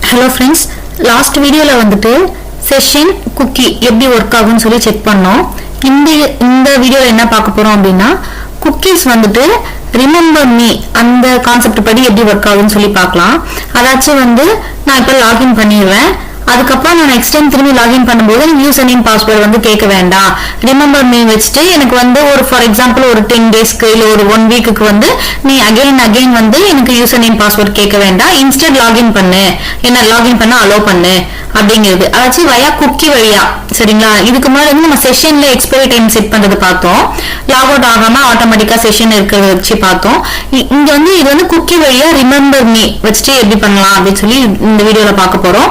Hello friends, last video la வந்துட்டு session cookie எப்படி work ஆகும்னு சொல்லி செக் பண்ணோம். இந்த வீடியோல என்ன பார்க்க போறோம் அப்படினா cookies வந்துட்டு remember me அந்த கான்செப்ட் படி எப்படி work ஆகும்னு சொல்லி பார்க்கலாம். அதாச்சு வந்து நான் இப்ப லாகின் பண்ணிடுவேன். அதுக்கப்புறம் நான் நெக்ஸ்ட் டைம் திரும்பி லாகின் பண்ணும்போது யூசர் நேம் பாஸ்வேர்ட் வந்து கேட்க வேண்டாம். ரிமெம்பர் மீ வச்சுட்டு எனக்கு வந்து ஒரு ஃபார் எக்ஸாம்பிள் ஒரு 10 டேஸ்க்கு இல்லை ஒரு 1 வீக்குக்கு வந்து நீ அகைன் வந்து எனக்கு யூசர் நேம் பாஸ்வேர்ட் கேட்க வேண்டாம். இன்ஸ்டன்ட் லாகின் பண்ணு, என்ன லாகின் பண்ண அலோ பண்ணு அப்படிங்கிறது. அதாச்சும் வயா குக்கி வழியா. சரிங்களா? இதுக்கு முன்னாடி வந்து நம்ம செஷன்ல எக்ஸ்பைரி டைம் செட் பண்றது பார்த்தோம். லாக் அவுட் ஆகாம ஆட்டோமேட்டிக்கா செஷன் இருக்கிறத வச்சு பார்த்தோம். இங்க வந்து இது வந்து குக்கி வழியா ரிமெம்பர் மீ வச்சுட்டு எப்படி பண்ணலாம் அப்படின்னு சொல்லி இந்த வீடியோல பார்க்க போறோம்.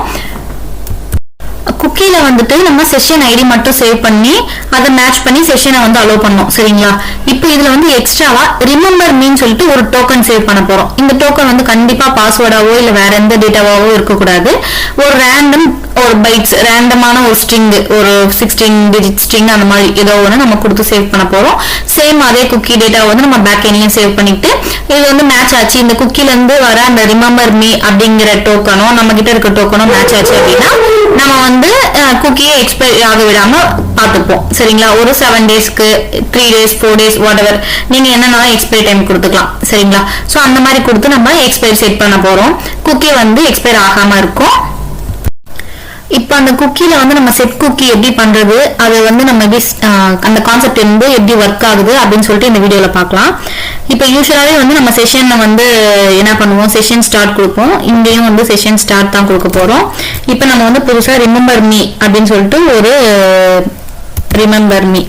குக்கில வந்துட்டு நம்ம செஷன் ஐடி மட்டும் சேவ் பண்ணி அதை மேட்ச் பண்ணி செஷனை வந்து அலோ பண்ணோம். சரிங்களா? இப்போ இதுல வந்து எக்ஸ்ட்ராவா ரிமெம்பர் மீன்னு சொல்லிட்டு ஒரு டோக்கன் சேவ் பண்ண போறோம். இந்த டோக்கன் வந்து கண்டிப்பா பாஸ்வேர்டாவோ இல்ல வேற எந்த டேட்டாவாவோ இருக்கக்கூடாது. ஒரு ரேண்டம் ஒரு பைட்ஸ் ரேண்டமான ஒரு ஸ்ட்ரிங், ஒரு 16 டிஜிட் ஸ்ட்ரிங் அந்த மாதிரி ஏதோ ஒன்று நம்ம கொடுத்து சேவ் பண்ண போறோம். சேம் அதே குக்கி டேட்டா வந்து நம்ம பேக் எண்ட்லயும் சேவ் பண்ணிட்டு இது வந்து மேட்ச் ஆச்சு. இந்த குக்கில இருந்து வர அந்த ரிமெம்பர் மீ அப்படிங்கிற டோக்கனோ நம்ம கிட்ட இருக்க டோக்கனோ மேட்ச் ஆச்சு அப்படின்னா நம்ம வந்து குக்கியை எக்ஸ்பைரி ஆக விடாம பார்த்துப்போம். சரிங்களா? ஒரு 7 டேஸ்க்கு 3 டேஸ் 4 டேஸ் வாட் எவர் நீங்க என்னன்னாலும் எக்ஸ்பைரி டைம் கொடுத்துக்கலாம். சரிங்களா? ஸோ அந்த மாதிரி கொடுத்து நம்ம எக்ஸ்பைரி செட் பண்ண போறோம். குக்கி வந்து எக்ஸ்பைர் ஆகாம இருக்கும். இப்ப அந்த குக்கில வந்து நம்ம செட் குக்கி எப்படி பண்றது, அது வந்து நம்ம அந்த கான்செப்ட் இருந்து எப்படி ஒர்க் ஆகுது அப்படின்னு சொல்லிட்டு இந்த வீடியோல பார்க்கலாம். இப்ப யூசுவலாவே வந்து நம்ம செஷன்ல வந்து என்ன பண்ணுவோம், செஷன் ஸ்டார்ட் கொடுப்போம். இங்கேயும் வந்து செஷன் ஸ்டார்ட் தான் கொடுக்க போறோம். இப்ப நம்ம வந்து புதுசா ரிமெம்பர் மீ அப்படின்னு சொல்லிட்டு ஒரு remember me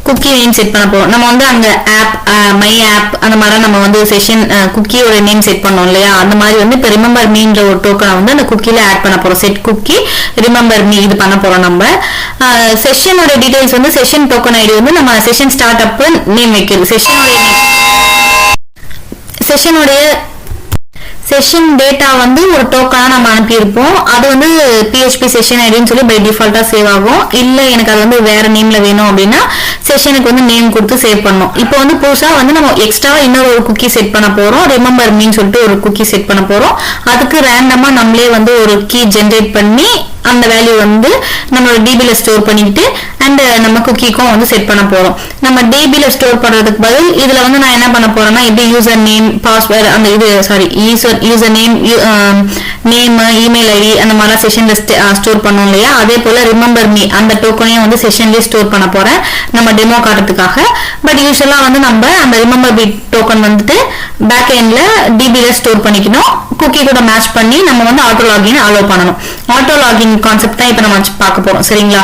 cookie name set பண்ண போறோம். நம்ம வந்து அங்க ஆப் மை ஆப் அந்த மாதிரி நம்ம வந்து செஷன் குக்கியோட நேம் செட் பண்ணோம் இல்லையா? அந்த மாதிரி வந்து இப்ப ரிமெம்பர் மீன்ற ஒரு டோக்கனை வந்து அந்த குக்கில ஆட் பண்ண போறோம். செட் குக்கி ரிமெம்பர் மீ இது பண்ண போறோம். நம்ம செஷனோட டீடைல்ஸ் வந்து செஷன் டோக்கன் ஐடி வந்து நம்ம செஷன் ஸ்டார்ட் அப் நேம் வைக்கிறது. செஷன் டேட்டா வந்து ஒரு டோக்கனா நம்ம அனுப்பியிருப்போம். அது வந்து PHP செஷன் ஐடின்னு சொல்லி பை டிஃபால்ட்டா சேவ் ஆகும். இல்ல எனக்கு அது வந்து வேற நேம்ல வேணும் அப்படின்னா செஷனுக்கு வந்து நேம் கொடுத்து சேவ் பண்ணோம். இப்போ வந்து புதுசா வந்து நம்ம எக்ஸ்ட்ரா இன்னொரு ஒரு குக்கி செட் பண்ண போறோம். ரிமெம்பர் மீன்னு சொல்லிட்டு ஒரு குக்கி செட் பண்ண போறோம். அதுக்கு ரேண்டமா நம்மளே வந்து ஒரு கீ ஜென்ரேட் பண்ணி அந்த வேல்யூ வந்து நம்மளோட டிபில ஸ்டோர் பண்ணிக்கிட்டு அண்ட் நம்ம குக்கிக்கும் வந்து செட் பண்ண போறோம். நம்ம டிபில ஸ்டோர் பண்றதுக்கு பதில் இதுல வந்து நான் என்ன பண்ண போறேன்னா எப்படி யூசர் நேம் பாஸ்வேர்ட் அந்த இது யூசர் நேம் இமெயில் ஐடி அந்த மாதிரி செஷன்ல ஸ்டோர் பண்ணோம் இல்லையா? அதே போல ரிமெம்பர் மீ அந்த டோக்கனையும் வந்து செஷன்லயே ஸ்டோர் பண்ண போறேன் நம்ம டெமோ காட்டுறதுக்காக. பட் யூஸ்வலா வந்து நம்ம அந்த ரிமெம்பர் மீ டோக்கன் வந்துட்டு பேக் எண்ட்ல டிபில ஸ்டோர் பண்ணிக்கணும். குக்கி கூட மேட்ச் பண்ணி நம்ம வந்து ஆட்டோ லாகின் அலோ பண்ணணும். ஆட்டோ லாகின் கான்செப்ட் தான் இப்ப நம்ம பார்க்க போறோம். சரிங்களா?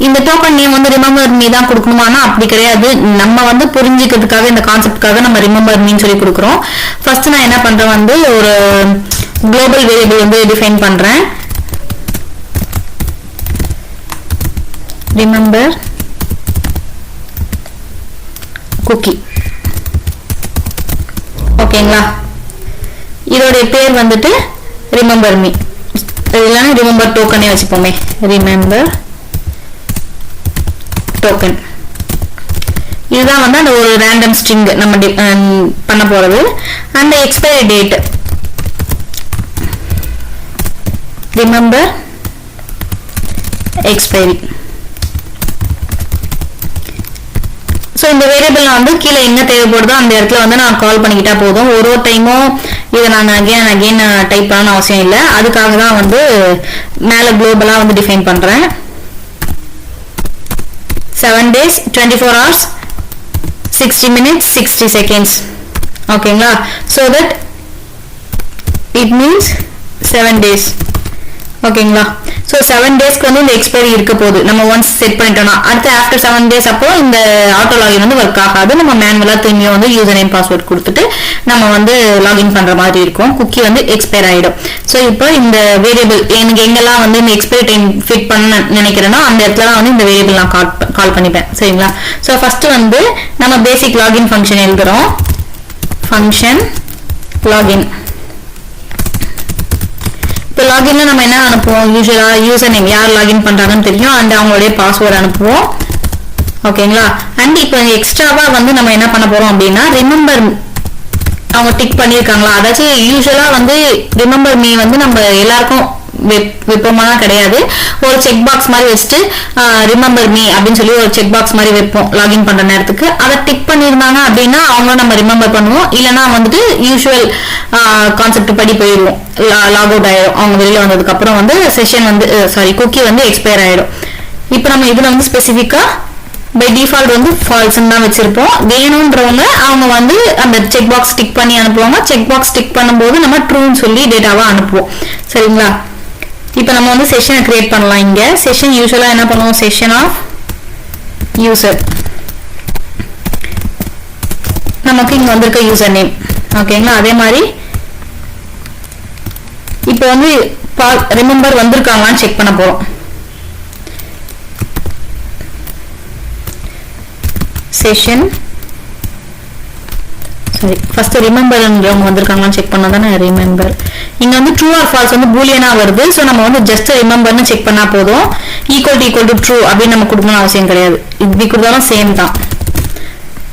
இந்த டோக்கன் நேம் வந்து ரிமெம்பர் மீ தான் கொடுக்கணுமானா அப்படி கிடையாது. நம்ம வந்து புரிஞ்சுக்கிறதுக்காக இந்த கான்செப்ட்காக நம்ம ரிமெம்பர் மீன்னு சொல்லி கொடுக்குறோம். ஃபர்ஸ்ட் நான் என்ன பண்றேன் வந்து ஒரு குளோபல் வேரியபிள் வந்து டிஃபைன் பண்றேன். Remember cookie. ஓகேங்களா? இதோட பேர் வந்துட்டு ரிமெம்பர் மீ இல்லைன்னா ரிமெம்பர் டோக்கனே வச்சுப்போமே. ரிமெம்பர் டோக்கன் இதுதான் வந்து அந்த ஒரு ரேண்டம் ஸ்ட்ரிங் நம்ம பண்ண போறது. அந்த expiry date remember expiry. So இந்த வேரியபிள் நான் வந்து கீழே என்ன தேவைப்படுதோ அந்த இடத்துல வந்து நான் கால் பண்ணிக்கிட்டா போதும். ஒரு டைமும் இதை நான் அகைன் டைப் பண்ணணும்னு அவசியம் இல்லை. அதுக்காக தான் வந்து மேலே குளோபலா வந்து டிஃபைன் பண்றேன். 7 days 24 hours 60 minutes 60 seconds. ஓகேங்களா? so that it means 7 days. ஓகேங்களா? ஸோ 7 டேஸ்க்கு வந்து இந்த எக்ஸ்பைரி இருக்க போகுது. நம்ம ஒன்ஸ் செட் பண்ணிட்டோம்னா அடுத்து ஆஃப்டர் 7 டேஸ் அப்போ இந்த ஆட்டோ லாகின் வந்து ஒர்க் ஆகாது. நம்ம மேனுவலா திரும்பியும் வந்து யூசர் நேம் பாஸ்வேர்ட் கொடுத்துட்டு நம்ம வந்து லாகின் பண்ற மாதிரி இருக்கும். குக்கி வந்து எக்ஸ்பைர் ஆயிடும். ஸோ இப்போ இந்த வேரியபிள் எனக்கு எங்கெல்லாம் வந்து இந்த எக்ஸ்பைரி டைம் ஃபிட் பண்ண நினைக்கிறேன்னா அந்த இடத்துல வந்து இந்த வேரியபிள் நான் கால் பண்ணிப்பேன். சரிங்களா? ஸோ ஃபர்ஸ்ட் வந்து நம்ம பேசிக் லாகின் ஃபங்க்ஷன் எழுதுறோம். Function login. இப்போ லாகின்ல நம்ம என்ன அனுப்புவோம், யூசுவலா யூசர் நேம் யார் லாகின் பண்றாங்கன்னு தெரியும் அண்ட் அவங்களுடைய பாஸ்வேர்ட் அனுப்புவோம். ஓகேங்களா. அண்ட் இப்போ எக்ஸ்ட்ராவா வந்து நம்ம என்ன பண்ண போறோம் அப்படின்னா ரிமெம்பர் அவங்க டிக் பண்ணியிருக்காங்களா. அதாச்சும் யூஸ்வலா வந்து ரிமெம்பர் மீ வந்து நம்ம எல்லாருக்கும் வைப்போமானா கிடையாது. ஒரு செக் பாக்ஸ் மாதிரி வச்சுட்டு ரிமெம்பர் மீ அப்படின்னு சொல்லி ஒரு செக் பாக்ஸ் மாதிரி வைப்போம் லாகின் பண்ற நேரத்துக்கு. அதை டிக் பண்ணியிருந்தாங்க அப்படின்னா அவங்க நம்ம ரிமெம்பர் பண்ணுவோம். இல்லைன்னா வந்துட்டு யூஸ்வல் கான்செப்ட் படி போயிடுவோம், லாக் அவுட் ஆயிடும். அவங்க வெளியில வந்ததுக்கு அப்புறம் வந்து செஷன் வந்து குக்கி வந்து எக்ஸ்பயர் ஆயிடும். இப்போ நம்ம இதுல வந்து ஸ்பெசிஃபிக்கா பை டிஃபால்ட் வந்து ஃபால்ஸ்ன்னு தான் வச்சிருப்போம். வேணும்ன்றவங்க அவங்க வந்து அந்த செக் பாக்ஸ் டிக் பண்ணி அனுப்புவாங்க. செக் பாக்ஸ் டிக் பண்ணும்போது நம்ம ட்ரூன்னு சொல்லி டேட்டாவா அனுப்புவோம். சரிங்களா. இப்போ நம்ம வந்து செஷனை கிரியேட் பண்ணலாம். இங்க செஷன் யூஸ்வலா என்ன பண்ணுவோம், செஷன் ஆஃப் யூசர், நமக்கு இங்க வந்திருக்க யூசர் நேம். ஓகேங்களா. அதே மாதிரி இப்போ வந்து ரிமெம்பர் வந்திருக்காங்களான்னு செக் பண்ண போறோம். செஷன் ஃபர்ஸ்ட் ரிமெம்பர்ன்றவங்க வந்திருக்காங்களான்னு செக் பண்ணா தானே ரிமெம்பர். இங்க வந்து ட்ரூ ஆர் ஃபால்ஸ் வந்து பூலியனா வருது. ஸோ நம்ம வந்து ஜஸ்ட் ரிமெம்பர்னு செக் பண்ணா போதும். ஈக்குவல் டு ட்ரூ அப்படின்னு நம்ம கொடுக்கணும் அவசியம் கிடையாது. இப்படி கொடுத்தாலும் சேம் தான்.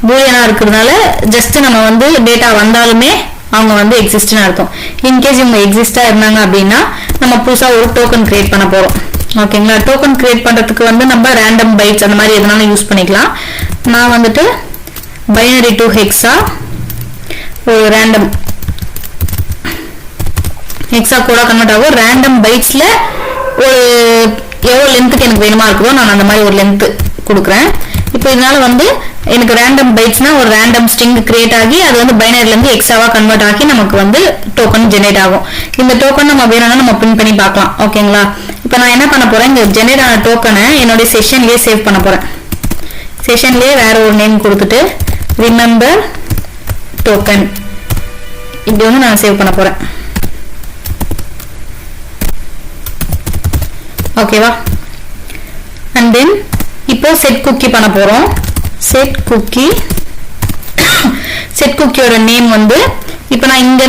பூலியனா இருக்கிறதுனால ஜஸ்ட் நம்ம வந்து டேட்டா வந்தாலுமே அவங்க வந்து எக்ஸிஸ்ட்னு அர்த்தம். இன்கேஸ் இவங்க எக்ஸிஸ்டா இருந்தாங்க அப்படின்னா நம்ம புதுசா ஒரு டோக்கன் கிரியேட் பண்ண போறோம். ஓகேங்களா. டோக்கன் கிரியேட் பண்றதுக்கு வந்து நம்ம ரேண்டம் பைட்ஸ் அந்த மாதிரி எதனாலும் யூஸ் பண்ணிக்கலாம். நான் வந்துட்டு பைனரி டு ஹெக்ஸா ஒரு ரேண்டம் ஹெக்ஸா கோடா கன்வெர்ட் ஆகும். ரேண்டம் பைட்ஸ்ல ஒரு எவ்வளவு லென்த்துக்கு எனக்கு வேணுமா இருக்குதோ நான் அந்த மாதிரி ஒரு லென்த் கொடுக்குறேன். இப்போ இதனால வந்து எனக்கு ரேண்டம் பைட்ஸ்னா ஒரு ரேண்டம் ஸ்ட்ரிங் கிரியேட் ஆகி அது வந்து பைனரில இருந்து எக்ஸாவா கன்வெர்ட் ஆகி நமக்கு வந்து டோக்கன் ஜெனரேட் ஆகும். இந்த டோக்கன் நம்ம வேணும்னா நம்ம பிரிண்ட் பண்ணி பார்க்கலாம். ஓகேங்களா. இப்போ நான் என்ன பண்ண போறேன், இந்த ஜெனரேட் ஆன டோக்கனை என்னோட செஷன்லயே சேவ் பண்ண போறேன். செஷன்லயே வேற ஒரு நேம் கொடுத்துட்டு ரிமெம்பர் டோக்கன் இப்படி வந்து நான் சேவ் பண்ண போறேன். ஓகேவா. அண்ட் தென் இப்போ செட் குக்கி பண்ண போறோம். செட் குக்கியோட நேம் வந்து இப்போ நான் இங்க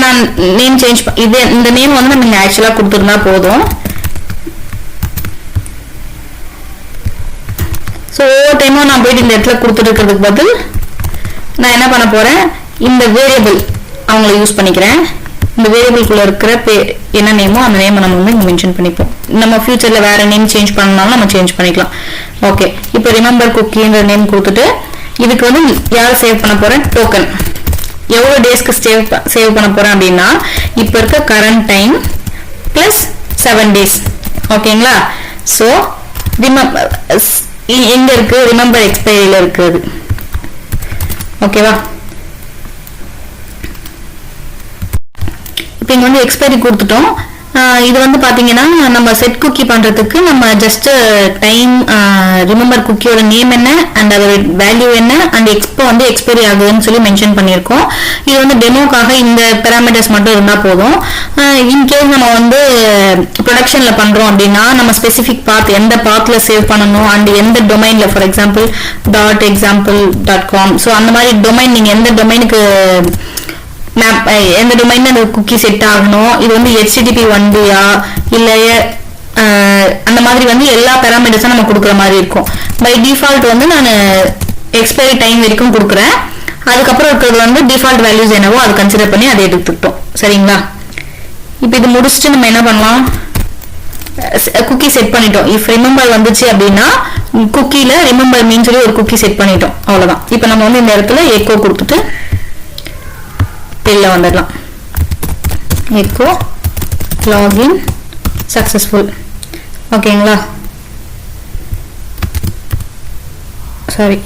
நேம் சேஞ்ச் இது இந்த நேம் வந்து நம்ம ஆக்சுவலா கொடுத்துருந்தா போதும். ஸோ ஒவ்வொரு டைமும் நான் போயிட்டு இந்த இடத்துல கொடுத்துட்டு இருக்கிறதுக்கு பதில் நான் என்ன பண்ண போறேன், இந்த வேரியபிள் அவங்களை யூஸ் பண்ணிக்கிறேன். இந்த வேரியபிள்குள்ள இருக்கிற என்ன நேமோ அந்த நேம் நம்ம வந்து இங்க மென்ஷன் பண்ணிப்போம். நம்ம ஃபியூச்சர்ல வேற நேம் சேஞ்ச் பண்ணனாலும் நம்ம சேஞ்ச் பண்ணிக்கலாம். ஓகே. இப்போ ரிமெம்பர் குக்கின்ற நேம் கொடுத்துட்டு இதுக்கு வந்து யாரை சேவ் பண்ண போறேன், டோக்கன். எவ்வளவு டேஸ்க்கு சேவ் பண்ண போறேன் அப்படின்னா இப்போ இருக்க கரண்ட் டைம் பிளஸ் 7 days. ஓகேங்களா. ஸோ எங்க இருக்கு, ரிமெம்பர் எக்ஸ்பைரியில இருக்குது. ஓகேவா. இப்போ இங்க வந்து எக்ஸ்பைரி கொடுத்துட்டோம். இது வந்து பாத்தீங்கன்னா நம்ம செட் குக்கி பண்றதுக்கு நம்ம ஜஸ்ட் டைம் ரிமெம்பர் குக்கியோட நேம் என்ன அண்ட் அதோட வேல்யூ என்ன அண்ட் எப்போ வந்து எக்ஸ்பைரி ஆகுதுன்னு சொல்லி மென்ஷன் பண்ணியிருக்கோம். இது வந்து டெமோக்காக இந்த பேராமீட்டர்ஸ் மட்டும் இருந்தா போதும். இன்கேஸ் நம்ம வந்து ப்ரொடக்ஷன்ல பண்றோம் அப்படின்னா நம்ம ஸ்பெசிபிக் பாத் எந்த பாத்ல சேவ் பண்ணணும் அண்ட் எந்த டொமைன்ல, ஃபார் எக்ஸாம்பிள் .example.com. ஸோ அந்த மாதிரி டொமைன் நீங்க எந்த டொமைனுக்கு எந்த டொமைன்ல அந்த குக்கி செட் ஆகணும், இது வந்து HTTP 1 இல்ல அந்த மாதிரி வந்து எல்லா பேராமீட்டர்ஸும் நம்ம கொடுக்குற மாதிரி இருக்கும். பை டிஃபால்ட் வந்து நான் எக்ஸ்பைரி டைம் வரைக்கும் கொடுக்குறேன். அதுக்கப்புறம் இருக்கிறது வந்து டிஃபால்ட் வேல்யூஸ் என்னவோ அதை கன்சிடர் பண்ணி அதை எடுத்துக்கிட்டோம். சரிங்களா. இப்போ இது முடிச்சுட்டு நம்ம என்ன பண்ணலாம், குக்கி செட் பண்ணிட்டோம். இஃப் ரிமெம்பர் வந்துச்சு அப்படின்னா குக்கில ரிமெம்பர் மீன் சொல்லி ஒரு குக்கி செட் பண்ணிட்டோம். அவ்வளவுதான். இப்போ நம்ம வந்து இந்த இடத்துல எக்கோ கொடுத்துட்டு வெளில வந்துடலாம். Echo login successful. ஓகேங்களா. Sorry,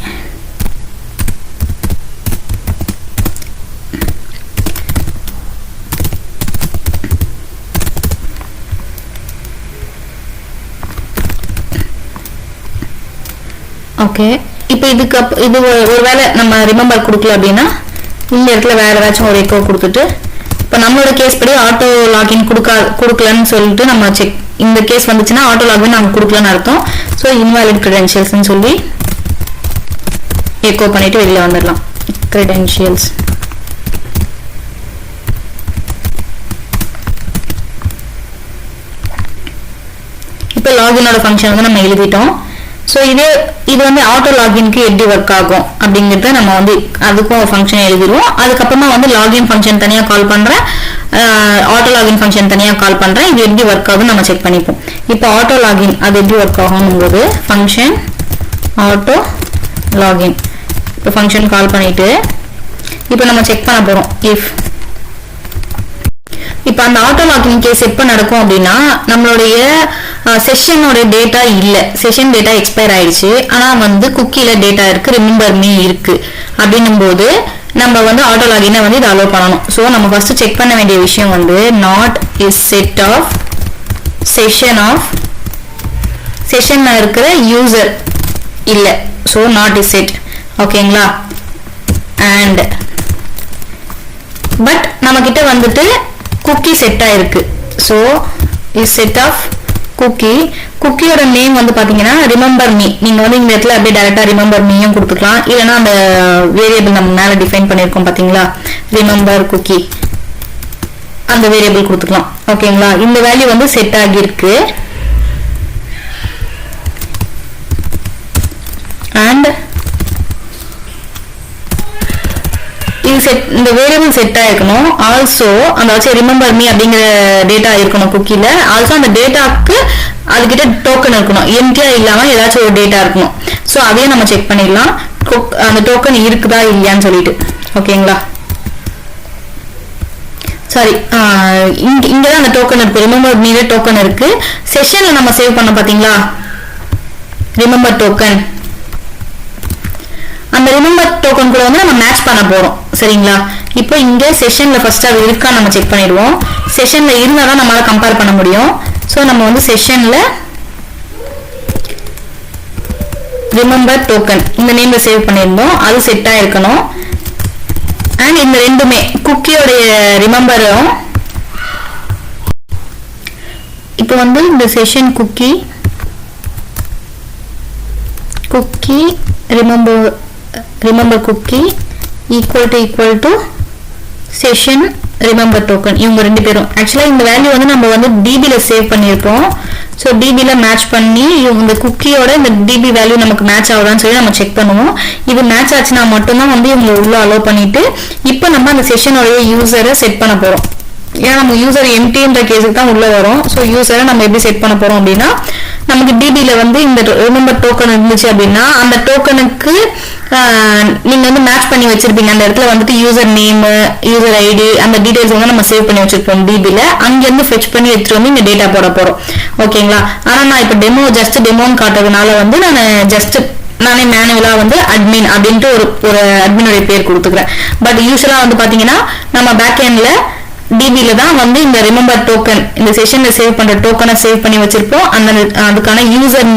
okay. இப்போ இது ஒருவேளை நம்ம ரிமெம்பர் கொடுக்கல அப்படின்னா இந்த இடத்துல வேற ஏதாச்சும் ஒரு எக்கோ கொடுத்துட்டு இப்போ நம்மளோட கேஸ் படி ஆட்டோ லாகின் கொடுக்கலன்னு சொல்லிட்டு நம்ம செக், இந்த கேஸ் வந்துச்சுன்னா ஆட்டோ லாகின் நாங்கள் கொடுக்கலன்னு அர்த்தம். ஸோ இன்வாலிட் கிரெடென்ஷியல்ஸ்ன்னு சொல்லி எக்கோ பண்ணிட்டு வெளியில வந்துடலாம். கிரெடென்ஷியல்ஸ் இப்போ லாகினோட ஃபங்க்ஷன் வந்து நம்ம எழுதிட்டோம். ஸோ இது வந்து ஆட்டோ லாகின்க்கு எப்படி ஒர்க் ஆகும் அப்படிங்கிறத நம்ம வந்து அதுக்கும் ஃபங்க்ஷன் எழுதிடுவோம். அதுக்கப்புறமா வந்து லாகின் ஃபங்க்ஷன் தனியாக கால் பண்ணுறேன், ஆட்டோ லாகின் ஃபங்க்ஷன் தனியாக கால் பண்ணுறேன். இது எப்படி ஒர்க் ஆகும்னு நம்ம செக் பண்ணிப்போம். இப்போ ஆட்டோ லாகின் அது எப்படி ஒர்க் ஆகும்போது ஃபங்க்ஷன் ஆட்டோ லாகின் இப்போ ஃபங்க்ஷன் கால் பண்ணிட்டு இப்போ நம்ம செக் பண்ண போகிறோம். இப்போ அந்த ஆட்டோ லாகின் கேஸ் எப்போ நடக்கும் அப்படின்னா நம்மளுடைய செஷனோட டேட்டா இல்லை, செஷன் டேட்டா எக்ஸ்பயர் ஆயிடுச்சு, ஆனால் வந்து குக்கியில் டேட்டா இருக்கு, ரிமெம்பர் மீ இருக்கு அப்படின்னும் போது நம்ம வந்து ஆட்டோ லாகினை வந்து இதை அலோவ் பண்ணணும். ஸோ நம்ம ஃபர்ஸ்ட் செக் பண்ண வேண்டிய விஷயம் வந்து நாட் இஸ் செட் ஆஃப் செஷன்ல இருக்கிற யூசர் இல்லை. So not is set. ஓகேங்களா? அண்ட் பட் நம்ம கிட்ட வந்துட்டு குக்கி செட் ஆயிருக்கு. ஸோ இஸ் செட் ஆஃப் குக்கியோட நேம் வந்து பாத்தீங்கன்னா ரிமெம்பர் மீ. நீங்க வந்து இந்த இடத்துல அப்படியே டைரக்டா ரிமெம்பர் மீயும் கொடுத்துக்கலாம், இல்லைன்னா அந்த வேரியபிள் நம்ம மேல டிஃபைன் பண்ணிருக்கோம் பாத்தீங்களா, ரிமெம்பர் குக்கி, அந்த வேரியபிள் கொடுத்துக்கலாம். ஓகேங்களா? இந்த வேல்யூ வந்து செட் ஆகியிருக்கு. அண்ட் இந்த வேரியபிள் செட் ஆயிருக்கணும். ஆல்சோ அந்த ரிமெம்பர் மீ அப்படிங்கிற டேட்டா இருக்கணும் குக்கில. ஆல்சோ அந்த டேட்டாக்கு அதுகிட்ட டோக்கன் இருக்கணும், எம்டியா இல்லாம ஏதாச்சும் ஒரு டேட்டா இருக்கணும். ஸோ அதையும் நம்ம செக் பண்ணிடலாம், அந்த டோக்கன் இருக்குதா இல்லையான்னு சொல்லிட்டு. ஓகேங்களா? சாரி, இங்கதான் அந்த டோக்கன் இருக்கு, ரிமெம்பர் மீல டோக்கன் இருக்கு. செஷன்ல நம்ம சேவ் பண்ண பாத்தீங்களா ரிமெம்பர் டோக்கன், அந்த ரிமெம்பர் டோக்கன் கூட வந்து நம்ம மேட்ச் பண்ண போறோம். சரிங்களா? இப்போ இங்க செஷன்ல ஃபர்ஸ்ட் அது இருக்கா நம்ம செக் பண்ணிடுவோம். செஷன்ல இருந்தா தான் நம்மளால கம்பேர் பண்ண முடியும். ஸோ நம்ம வந்து செஷன்ல ரிமெம்பர் டோக்கன் இந்த நேம்ல சேவ் பண்ணியிருந்தோம், அது செட் ஆயிருக்கணும். அண்ட் இந்த ரெண்டுமே குக்கியோடைய ரிமெம்பரும் இப்போ வந்து இந்த session cookie remember cookie equal to session remember token. இவங்க ரெண்டு பேரும் ஆக்சுவலா இந்த வேல்யூ வந்து நம்ம வந்து dbல சேவ் பண்ணியிருப்போம். ஸோ dbல மேட்ச் பண்ணி இந்த குக்கியோட இந்த db வேல்யூ நமக்கு மேட்ச் ஆகுதான்னு சொல்லி நம்ம செக் பண்ணுவோம். இது மேட்ச் ஆச்சுன்னா மட்டும்தான் வந்து இவங்க உள்ள அலோவ் பண்ணிட்டு இப்போ நம்ம அந்த செஷனோடைய யூசரை செட் பண்ண போறோம். ஏன்னா நம்ம யூசர் எம்டின்ற கேஸுக்கு தான் உள்ள வரும். ஸோ யூசரை நம்ம எப்படி செட் பண்ண போறோம் அப்படின்னா, நமக்கு டிபில வந்து இந்த ரிமெம்பர் டோக்கன் இருந்துச்சு அப்படின்னா அந்த டோக்கனுக்கு நீங்க வந்து மேட்ச் பண்ணி வச்சிருப்பீங்க. அந்த இடத்துல வந்துட்டு யூசர் நேம், யூசர் ஐடி, அந்த டீடைல்ஸ் வந்து நம்ம சேவ் பண்ணி வச்சிருப்போம் டிபில. அங்கிருந்து ஃபெச் பண்ணி எடுத்துட்டு வந்து இங்க டேட்டா போட போறோம். ஓகேங்களா? ஆனா நான் இப்ப ஜஸ்ட் டெமோன்னு காட்டுறதுனால வந்து நானே மேனுவலா வந்து அட்மின் அப்படின்ட்டு ஒரு அட்மினுடைய பேர் கொடுத்துக்கிறேன். பட் யூஸ்வலா வந்து பாத்தீங்கன்னா நம்ம பேக் எண்ட்ல டிபில தான் வந்து இந்த ரிமெம்பர் டோக்கன், இந்த செஷன்ல சேவ் பண்ற டோக்கனை சேவ் பண்ணி வச்சிருப்போம். அதுக்கான user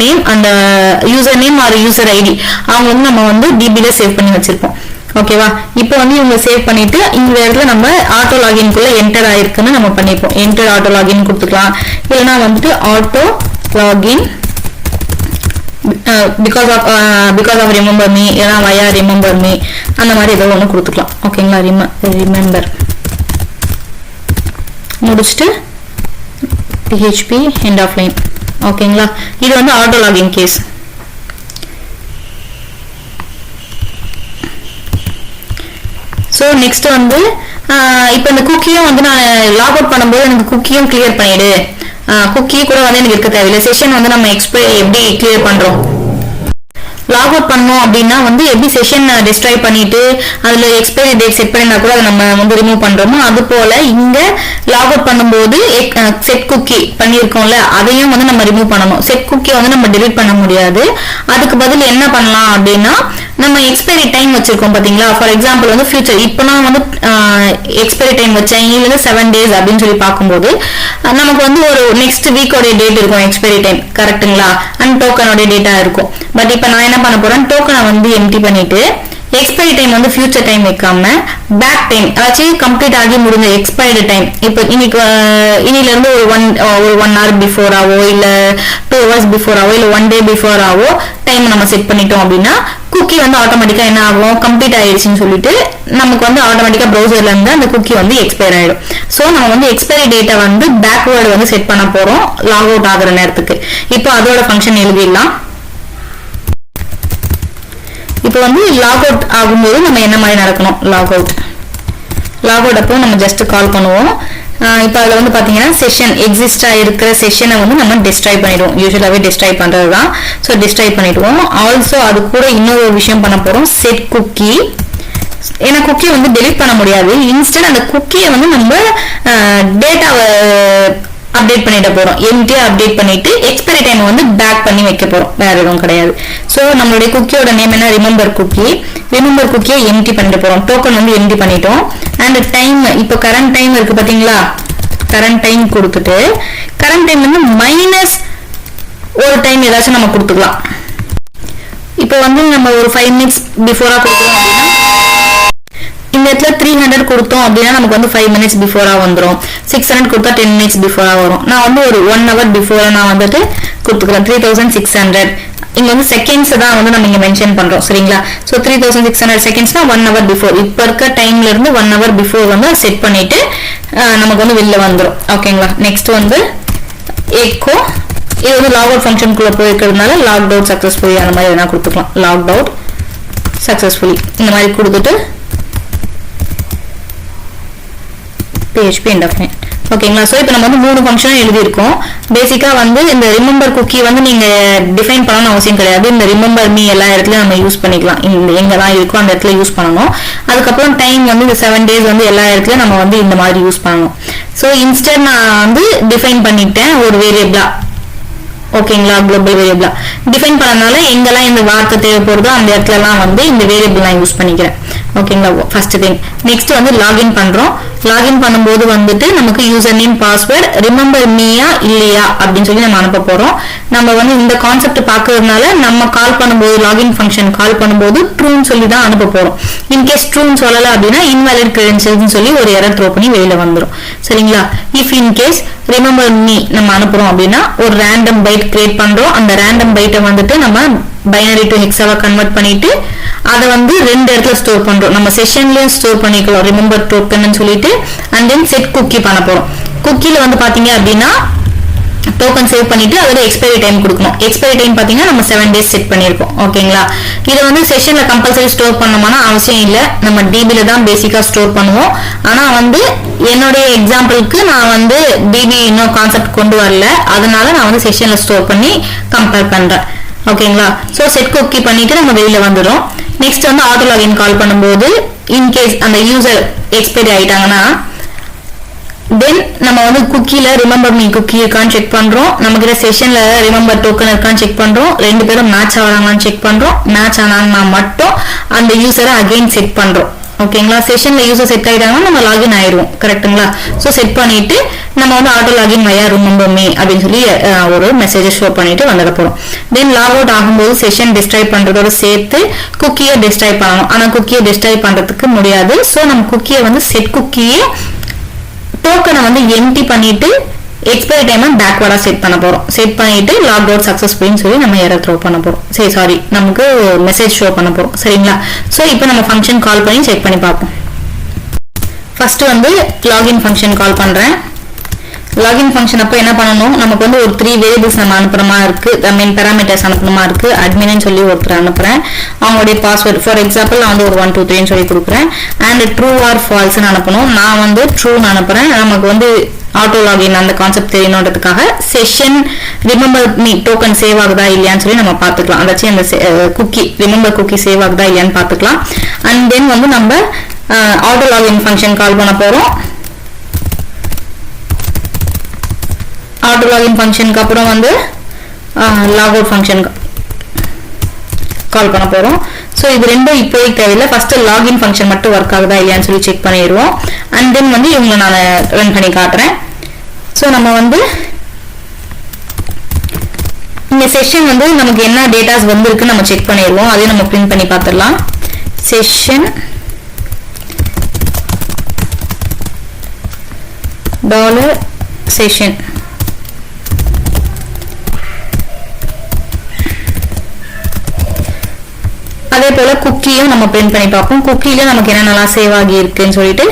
name or user ID அவங்க வந்து நம்ம வந்து டிபில சேவ் பண்ணி வச்சிருப்போம். ஓகேவா? இப்போ வந்து இவங்க சேவ் பண்ணிட்டு இந்த இடத்துல நம்ம ஆட்டோ லாகின்குள்ள என்டர் ஆயிருக்குன்னு நம்ம பண்ணிப்போம். என்டர் ஆட்டோ லாகின் கொடுத்துக்கலாம், இல்லைன்னா வந்துட்டு auto login because of remember me, இல்லைன்னா வயா ரிமெம்பர் மீ, அந்த மாதிரி ஏதோ ஒன்று கொடுத்துக்கலாம். ஓகேங்களா? ரிமெம்பர் முடிச்சுட்டு PHP end of line. ஓகேங்களா? இது வந்து auto login case. So next வந்து இப்போ இந்த குக்கியும் வந்து நான் லாக் அவுட் பண்ணும்போது எனக்கு குக்கியும் கிளியர் பண்ணிடு, குக்கி கூட வந்து எனக்கு இருக்க தேவையில்லை. செஷன் வந்து நம்ம எப்படி கிளியர் பண்றோம், லாக் அவுட் பண்ணோம் அப்படின்னா வந்து எப்படி செஷன் டிஸ்ட்ராய் பண்ணிட்டு அதுல எக்ஸ்பைரி டேட் செட் பண்ணினா கூட அதை நம்ம வந்து ரிமூவ் பண்றோமோ, அது போல இங்க லாக் அவுட் பண்ணும்போது செட் குக்கி பண்ணியிருக்கோம்ல அதையும் வந்து நம்ம ரிமூவ் பண்ணணும். செட் குக்கியை வந்து நம்ம டிலீட் பண்ண முடியாது. அதுக்கு பதில் என்ன பண்ணலாம் அப்படின்னா, நம்ம எக்ஸ்பைரி டைம் வச்சிருக்கோம் பாத்தீங்களா. ஃபார் எக்ஸாம்பிள் வந்து ஃபியூச்சர் இப்போ நான் வந்து எக்ஸ்பைரி டைம் வச்சேன், இதுல 7 days அப்படின்னு சொல்லி பார்க்கும்போது நமக்கு வந்து ஒரு நெக்ஸ்ட் வீக்கோட டேட் இருக்கும் எக்ஸ்பைரி டைம், கரெக்டுங்களா? அண்ட் டோக்கனோட டேட்டா இருக்கும். பட் இப்போ நான் என்ன பண்ண போறேன், டோக்கனை வந்து எம்டி பண்ணிட்டு எக்ஸ்பைரி டைம் வந்து ஃபியூச்சர் டைம் வைக்காம பேக் டைம், அதாச்சும் கம்ப்ளீட் ஆகி முடிஞ்ச எக்ஸ்பைரி டைம் இப்போ இன்னில இருந்து ஒரு 1 hour பிஃபோராவோ இல்ல 2 hours பிஃபோராவோ இல்ல 1 day பிஃபோராவோ டைம் நம்ம செட் பண்ணிட்டோம் அப்படின்னா குக்கி வந்து ஆட்டோமேட்டிக்கா என்ன ஆகும், கம்ப்ளீட் ஆயிடுச்சுன்னு சொல்லிட்டு நமக்கு வந்து ஆட்டோமேட்டிக்கா ப்ரௌசர்ல இருந்து அந்த குக்கி வந்து எக்ஸ்பயர் ஆயிடும். ஸோ நம்ம வந்து எக்ஸ்பைரி டேட்டை வந்து பேக்வேர்டு வந்து செட் பண்ண போறோம் லாக் அவுட் ஆகுற நேரத்துக்கு. இப்போ அதோட ஃபங்க்ஷன் எழுதிடலாம். இப்போ வந்து லாக் அவுட் ஆகும்போது நம்ம என்ன மாதிரி நடக்கணும், லாக் அவுட் அப்போ நம்ம ஜஸ்ட் கால் பண்ணுவோம். இப்போ அதில் வந்து பார்த்தீங்கன்னா செஷன் எக்ஸிஸ்டாக இருக்கிற செஷனை வந்து நம்ம டிஸ்ட்ராய் பண்ணிடுவோம். யூஸ்வலாகவே டிஸ்ட்ராய் பண்ணுறது தான். ஸோ டிஸ்ட்ராய் பண்ணிடுவோம். ஆல்சோ அது கூட இன்னொரு விஷயம் பண்ண போகிறோம், செட் குக்கி. ஏன்னா குக்கியை வந்து டெலிட் பண்ண முடியாது. இன்ஸ்டன்ட் அந்த குக்கியை வந்து நம்ம டேட்டாவை அப்டேட் பண்ணிட போறோம். எம்டியா அப்டேட் பண்ணிட்டு எக்ஸ்பைரி டைம் வந்து பேக் பண்ணி வைக்க போறோம், வேற எதுவும் கிடையாது. ஸோ நம்மளுடைய குக்கியோட நேம் என்ன, ரிமெம்பர் குக்கி. ரிமெம்பர் குக்கியை எம்டி பண்ணிட்டு போறோம். டோக்கன் வந்து எம்டி பண்ணிட்டோம். அண்ட் டைம், இப்போ கரண்ட் டைம் இருக்கு பாத்தீங்களா, கரண்ட் டைம் கொடுத்துட்டு கரண்ட் டைம் வந்து மைனஸ் ஒரு டைம் ஏதாச்சும் நம்ம கொடுத்துக்கலாம். இப்போ வந்து நம்ம ஒரு 5 மினிட்ஸ் பிஃபோரா கொடுக்குறோம் அப்படின்னா இந்த இடத்துல 300 கொடுத்தோம் அப்படின்னா நமக்கு வந்து 5 மினிட்ஸ் பிஃபோரா வந்துடும். 600 கொடுத்தா 10 மினிட்ஸ் பிஃபோரா வரும். நான் வந்து ஒரு 1 ஹவர் பிஃபோரா நான் வந்துட்டு கொடுத்துக்கிறேன். 3600 இங்க வந்து செகண்ட்ஸ் தான் வந்து நம்ம இங்க மென்ஷன் பண்றோம், சரிங்களா? So 3600 செகண்ட்ஸ்னா 1 hour before. இப்போ இருக்க டைம்ல இருந்து 1 ஹவர் பிஃபோர் வந்து செட் பண்ணிட்டு நமக்கு வந்து வெளில வந்துடும். ஓகேங்களா? நெக்ஸ்ட் வந்து எக்கோ. இது வந்து லாக் அவுட் ஃபங்க்ஷனுக்குள்ள போயிருக்கிறதுனால லாக் அவுட் சக்சஸ்ஃபுல்லி அந்த மாதிரி வேணா கொடுத்துக்கலாம். லாக் அவுட் சக்சஸ்ஃபுல்லி இந்த மாதிரி கொடுத்துட்டு PHP indefinite. ஓகேங்களா? ஸோ இப்போ நம்ம வந்து 3 ஃபங்க்ஷனும் எழுதியிருக்கோம். பேசிக்காக வந்து இந்த ரிமெம்பர் குக்கி வந்து நீங்கள் டிஃபைன் பண்ணணும்னு அவசியம் கிடையாது. இந்த ரிமெம்பர் மீ எல்லா இடத்துலையும் நம்ம யூஸ் பண்ணிக்கலாம். இந்த எங்கெல்லாம் இருக்கோ அந்த இடத்துல யூஸ் பண்ணணும். அதுக்கப்புறம் டைம் வந்து இந்த 7 days வந்து எல்லா இடத்துலையும் நம்ம வந்து இந்த மாதிரி யூஸ் பண்ணணும். ஸோ இன்ஸ்டன்ட் நான் வந்து டிஃபைன் பண்ணிட்டேன் ஒரு வேரியபிளா. ஓகேங்களா? குளோபல் வேரியபிளா டிஃபைன் பண்ணனால எங்கெல்லாம் இந்த வார்த்தை தேவைப்படுதோ அந்த இடத்துலலாம் வந்து இந்த வேரியபிள் நான் யூஸ் பண்ணிக்கிறேன். ஓகேங்களா? First thing. நெக்ஸ்ட் வந்து லாகின் பண்றோம். லாகின் பண்ணும்போது வந்துட்டு நமக்கு யூசர் நேம், பாஸ்வேர்ட், ரிமெம்பர் மீயா இல்லையா அப்படின்னு சொல்லி நம்ம அனுப்ப போறோம். நம்ம வந்து இந்த கான்செப்ட் பாக்குறதுனால நம்ம கால் பண்ணும்போது, லாகின் ஃபங்க்ஷன் கால் பண்ணும்போது ட்ரூன்னு சொல்லி தான் அனுப்ப போறோம். இன்கேஸ் ட்ரூன்னு சொல்லல அப்படின்னா இன்வாலிட் கிரெடென்ஷியல்ஸ் சொல்லி ஒரு எரர் த்ரோ பண்ணி வெளியில வந்துடும். சரிங்களா? இஃப் இன்கேஸ் ரிமெம்பர் மீ நம்ம அனுப்புறோம் அப்படின்னா ஒரு ரேண்டம் பைட் கிரியேட் பண்றோம். அந்த ரேண்டம் பைட்டை வந்துட்டு நம்ம பைனரி டு ஹெக்ஸாவா கன்வெர்ட் பண்ணிட்டு அதை வந்து 2 இடத்துல ஸ்டோர் பண்றோம். நம்ம செஷன்லயும் ஸ்டோர் பண்ணிக்கலாம், ரிமெம்பர் டோக்கன் சொல்லிட்டு. அண்ட் தென் செட் குக்கி பண்ண போறோம். குக்கில வந்து பாத்தீங்க அப்படின்னா டோக்கன் சேவ் பண்ணிட்டு அதோட எக்ஸ்பைரி டைம் கொடுக்கணும். எக்ஸ்பைரி டைம் பாத்தீங்கன்னா நம்ம 7 days செட் பண்ணிருக்கோம். ஓகேங்களா? இதை வந்து செஷன்ல கம்பல்சரி ஸ்டோர் பண்ணணும்னா அவசியம் இல்லை. நம்ம டிபில தான் பேசிக்கா ஸ்டோர் பண்ணுவோம். ஆனா வந்து என்னுடைய எக்ஸாம்பிளுக்கு நான் வந்து டிபி இன்னும் கான்செப்ட் கொண்டு வரல, அதனால நான் வந்து செஷன்ல ஸ்டோர் பண்ணி கம்பேர் பண்றேன். ஓகேங்களா? ஸோ செட் குக்கி பண்ணிட்டு நம்ம வெளியில வந்துடும். நெக்ஸ்ட் வந்து ஆட்டோ லாகின் கால் பண்ணும்போது இன்கேஸ் அந்த யூசர் எக்ஸ்பைரி ஆயிட்டாங்கன்னா தென் நம்ம வந்து குக்கில ரிமெம்பர் மீ குக்கி இருக்கான்னு செக் பண்றோம். நமக்கு செஷன்ல ரிமெம்பர் டோக்கன் இருக்கான்னு செக் பண்றோம். 2 பேரும் மேட்ச் ஆகிறாங்கன்னு செக் பண்றோம். மேட்ச் ஆனாங்கன்னா மட்டும் அந்த யூசரை அகைன் செட் பண்றோம். ஓகேங்களா? செஷன்ல யூசர் செட் ஆயிட்டாங்கன்னா நம்ம லாகின் ஆயிடுவோம். கரெக்ட்டுங்களா? ஸோ செட் பண்ணிட்டு நம்ம வந்து ஆட்டோ லாகின் வயா ரிமெம்பர் மீ அப்படின்னு சொல்லி ஒரு மெசேஜ் ஷோ பண்ணிட்டு வந்துட போறோம். தென் லாக் அவுட் ஆகும்போது செஷன் டிஸ்ட்ராய் பண்றதோட சேர்த்து குக்கியை டிஸ்ட்ராய் பண்ணணும். ஆனா குக்கியை டிஸ்ட்ராய் பண்றதுக்கு முடியாது. ஸோ நம்ம குக்கியை வந்து செட் குக்கியே டோக்கனை வந்து எம்டி பண்ணிட்டு எக்ஸ்பைரி டைம் பேக்வர்டா செட் பண்ண போறோம். செட் பண்ணிட்டு லாக் அவுட் சக்சஸ்ஃபுல்னு சொல்லி நம்ம எரர் த்ரோ பண்ண போறோம். சரி, சாரி, நமக்கு மெசேஜ் ஷோ பண்ண போறோம். சரிங்களா? ஸோ இப்போ நம்ம ஃபங்க்ஷன் கால் பண்ணி செக் பண்ணி பார்ப்போம். ஃபர்ஸ்ட் வந்து லாகின் ஃபங்க்ஷன் கால் பண்றேன். லாகின் ஃபங்க்ஷன் அப்போ என்ன பண்ணணும், நமக்கு வந்து ஒரு 3 வேரியபிள்ஸ் நம்ம அனுப்புறமா இருக்கு. ஐ மீன் பேராமீட்டர்ஸ் அனுப்பணுமா இருக்கு. அட்மின்னு சொல்லி ஒருத்தர் அனுப்புறேன். அவங்களுடைய பாஸ்வேர்ட் ஃபார் எக்ஸாம்பிள் நான் வந்து ஒரு 1 2 3 சொல்லி கொடுக்குறேன். அண்ட் ட்ரூ ஆர் ஃபால்ஸ்ன்னு அனுப்பணும். நான் வந்து ட்ரூன்னு அனுப்புறேன். நமக்கு வந்து ஆட்டோ லாகின் அந்த கான்செப்ட் தெரியணுன்றதுக்காக session remember me token save ஆகுதா இல்லையான்னு சொல்லி நம்ம பார்த்துக்கலாம். அதாச்சும் அந்த குக்கி ரிமெம்பர் குக்கி சேவ் ஆகுதா இல்லையான்னு பார்த்துக்கலாம். அண்ட் தென் வந்து நம்ம ஆட்டோ லாகின் ஃபங்க்ஷன் கால் பண்ண போறோம். ஆட்டோ லாகின் ஃபங்க்ஷனுக்கு அப்புறம் வந்து லாக் அவுட் ஃபங்க்ஷன் கால் பண்ண போறோம். ஸோ இது ரெண்டும் இப்போதைக்கு தேவையில்லை. ஃபர்ஸ்ட் லாகின் ஃபங்க்ஷன் மட்டும் ஒர்க் ஆகுதா இல்லையான்னு சொல்லி செக் பண்ணிடுவோம். அண்ட் தென் வந்து இவங்களை நான் ரன் பண்ணி காட்டுறேன். ஸோ நம்ம வந்து இந்த செஷன் வந்து நமக்கு என்ன டேட்டாஸ் வந்திருக்கு நம்ம செக் பண்ணிடுவோம். அதையும் நம்ம பிரிண்ட் பண்ணி பார்த்துடலாம். செஷன் $session அதே போல குக்கியும் நம்ம பிரிண்ட் பண்ணி பார்ப்போம். குக்கில நமக்கு என்னென்னலாம் சேவ் ஆகி இருக்குன்னு சொல்லிட்டு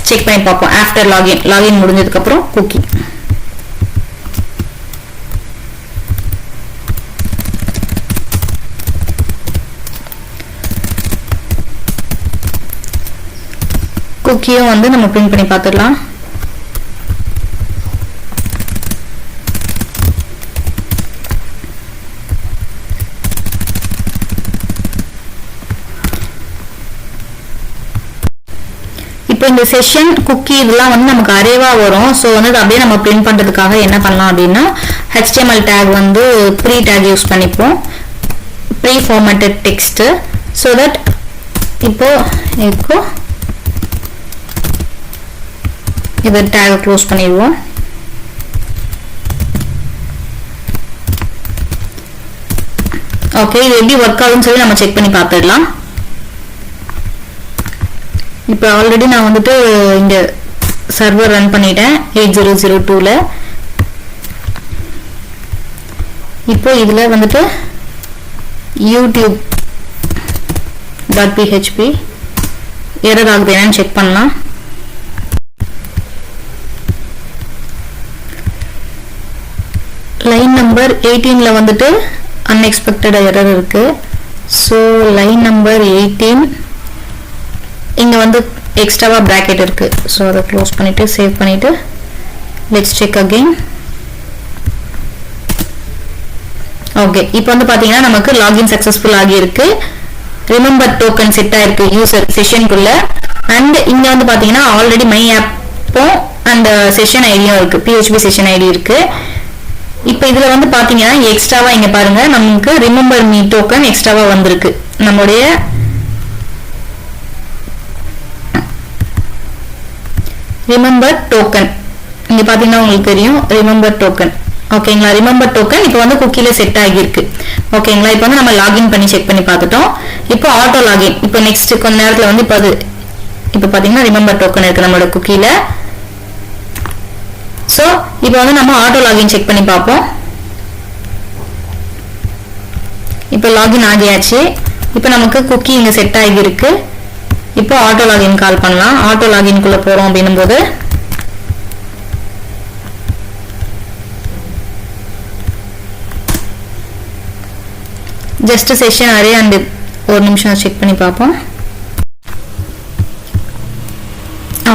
செக் பண்ணி பார்ப்போம். ஆஃப்டர் லாகின் முடிஞ்சதுக்கு அப்புறம் குக்கி குக்கியும் வந்து நம்ம பிரிண்ட் பண்ணி பார்த்துடலாம். இப்போ இந்த செஷன் குக்கி இதெல்லாம் வந்து நமக்கு அரேவா வரும். ஸோ வந்து அப்படியே நம்ம பிரிண்ட் பண்றதுக்காக என்ன பண்ணலாம் அப்படின்னா HTML டேக் வந்து ப்ரீ டேக் யூஸ் பண்ணிப்போம், pre formatted text. So that இப்போ இதை டேக் க்ளோஸ் பண்ணிடுவோம். ஓகே, இது எப்படி ஒர்க் ஆகுதுன்னு சொல்லி நம்ம செக் பண்ணி பார்த்துடலாம். இப்போ ஆல்ரெடி நான் வந்துட்டு இங்க சர்வர் ரன் பண்ணிட்டேன் 8002ல. இப்போ இதுல வந்துட்டு youtube.php எரர் ஆகுது என்னன்னு செக் பண்ணலாம். லைன் நம்பர் 18ல வந்துட்டு அன்எக்ஸ்பெக்டட் எரர் இருக்கு. ஸோ லைன் நம்பர் 18 இங்க வந்து எக்ஸ்ட்ராவா பிராக்கெட் இருக்கு. ஸோ அதை க்ளோஸ் பண்ணிட்டு சேவ் பண்ணிட்டு லெட்ஸ் செக் அகைன். ஓகே, இப்போ வந்து பாத்தீங்கன்னா நமக்கு லாகின் சக்சஸ்ஃபுல் ஆகி இருக்கு. ரிமெம்பர் டோக்கன் செட் ஆயிருக்கு யூசர் செஷனுக்குள்ள. அண்ட் இங்க வந்து பாத்தீங்கன்னா ஆல்ரெடி மை ஆப்பும் அந்த செஷன் ஐடியும் இருக்கு, PHP செஷன் ஐடி இருக்கு. இப்போ இதுல வந்து பாத்தீங்கன்னா எக்ஸ்ட்ராவா இங்க பாருங்க நமக்கு ரிமெம்பர் மீ டோக்கன் எக்ஸ்ட்ராவா வந்திருக்கு. நம்மளுடைய ரிமெம்பர் டோக்கன் இங்க பாத்தீங்கன்னா உங்களுக்கு தெரியும் ரிமெம்பர் டோக்கன். ஓகேங்களா, ரிமெம்பர் டோக்கன் இப்போ வந்து குக்கில செட் ஆகியிருக்கு. ஓகேங்களா, இப்போ வந்து நம்ம லாகின் பண்ணி செக் பண்ணி பார்த்துட்டோம். இப்போ ஆட்டோ லாகின், இப்போ நெக்ஸ்ட் கொஞ்ச நேரத்துல வந்து இப்போ பாத்தீங்கன்னா ரிமெம்பர் டோக்கன் இருக்கு நம்மளோட குக்கில. சோ இப்போ வந்து நம்ம ஆட்டோ லாகின் செக் பண்ணி பார்ப்போம். இப்போ லாகின் ஆகியாச்சு. இப்போ நமக்கு குக்கி இங்க செட் ஆகி இருக்கு. இப்போ ஆட்டோ லாகின் கால் பண்ணலாம். ஆட்டோ லாகின் குள்ள போறோம் அப்படின்னும் போது ஜஸ்ட் செஷன் அரே அண்ட் ஒரு நிமிஷம் செக் பண்ணி பார்ப்போம்.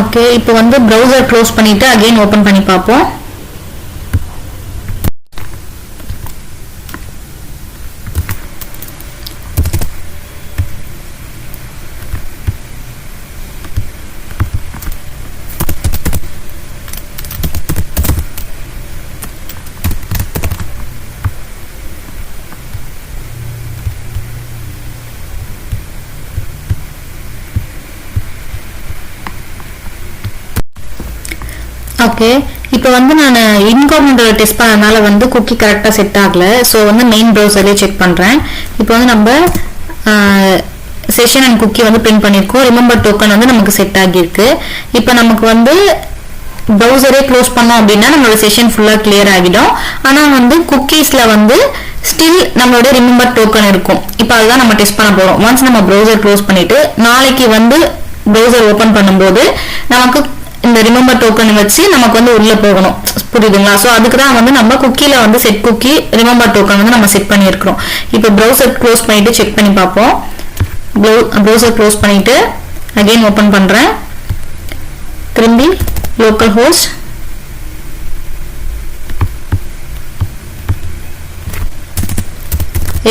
ஓகே, இப்போ வந்து ப்ரௌசர் க்ளோஸ் பண்ணிட்டு அகைன் ஓபன் பண்ணி பார்ப்போம். ஓகே, இப்போ வந்து நான் இன்காக்னிட்டோ டெஸ்ட் பண்ணனால வந்து குக்கி கரெக்டா செட் ஆகல. ஸோ வந்து மெயின் ப்ரௌசர்லேயே செக் பண்றேன். இப்போ வந்து நம்ம செஷன் அண்ட் குக்கி வந்து பிரிண்ட் பண்ணியிருக்கோம். ரிமெம்பர் டோக்கன் வந்து நமக்கு செட் ஆகியிருக்கு. இப்போ நமக்கு வந்து ப்ரௌசரே க்ளோஸ் பண்ணோம் அப்படின்னா நம்மளோட செஷன் ஃபுல்லா கிளியர் ஆகிடும். ஆனா வந்து குக்கீஸ்ல வந்து ஸ்டில் நம்மளோட ரிமெம்பர் டோக்கன் இருக்கும். இப்போ அதுதான் நம்ம டெஸ்ட் பண்ண போறோம். ஒன்ஸ் நம்ம ப்ரௌசர் க்ளோஸ் பண்ணிட்டு நாளைக்கு வந்து ப்ரௌசர் ஓபன் பண்ணும்போது நமக்கு இந்த ரிமெம்பர் டோக்கன் வச்சு நமக்கு வந்து உள்ள போகணும். புரியுதுங்களா? சோ அதுக்கு தான் வந்து நம்ம குக்கில வந்து செட் குக்கி ரிமெம்பர் டோக்கன் வந்து நம்ம செட் பண்ணி இருக்கோம். இப்போ ப்ரௌசர் க்ளோஸ் பண்ணிட்டு செக் பண்ணி பார்ப்போம். ப்ரௌசர் க்ளோஸ் பண்ணிட்டு அகைன் ஓபன் பண்றேன். திரும்பி லோக்கல் ஹோஸ்ட்